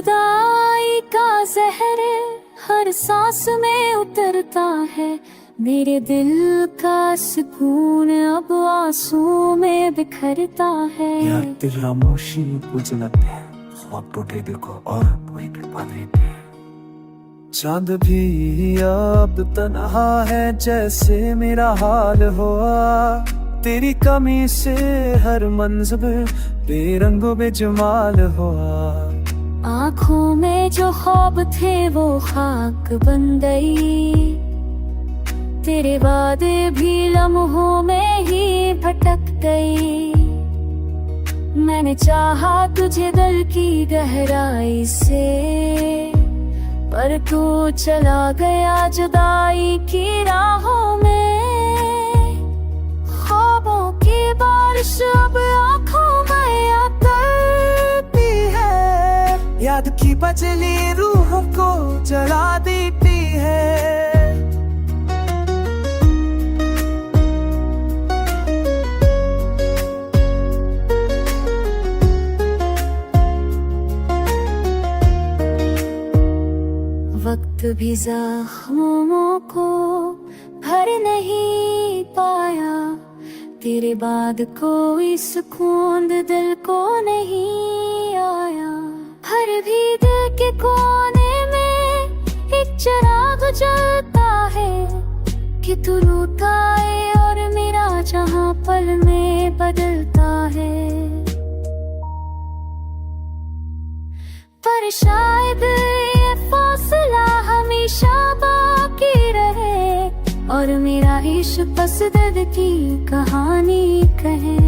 जुदाई का जहर हर सांस में उतरता है, मेरे दिल का सुकून अब आंसू में बिखरता है। यार दिल खामोशी बुझलते हैं, ख्वाब टूटे दिल को और वही डुबा देते हैं। चांद भी अब तन्हा है जैसे मेरा हाल हुआ, तेरी कमी से हर मंज़िल बेरंगो बेजमाल हुआ। आँखों में जो ख्वाब थे वो खाक बन गई, तेरे वादे भी लम्हों में ही भटक गई। मैंने चाहा तुझे दिल की गहराई से, पर तू चला गया जुदाई की राहों में। ख्वाबों की बारिश अब आँखों में आती है, याद की बचली रूह को जला देती है। वक्त भी जख्मों को भर नहीं पाया, तेरे बाद कोई सुकून दिल को नहीं आया। हर भी दिल के कोने में एक चिराग जलता है, कि तू रूठा है और मेरा जहां पल में बदलता है। पर शायद ये फासला हमेशा बाकी रहे, और मेरा इश्क बस दर्द की कहानी कहे।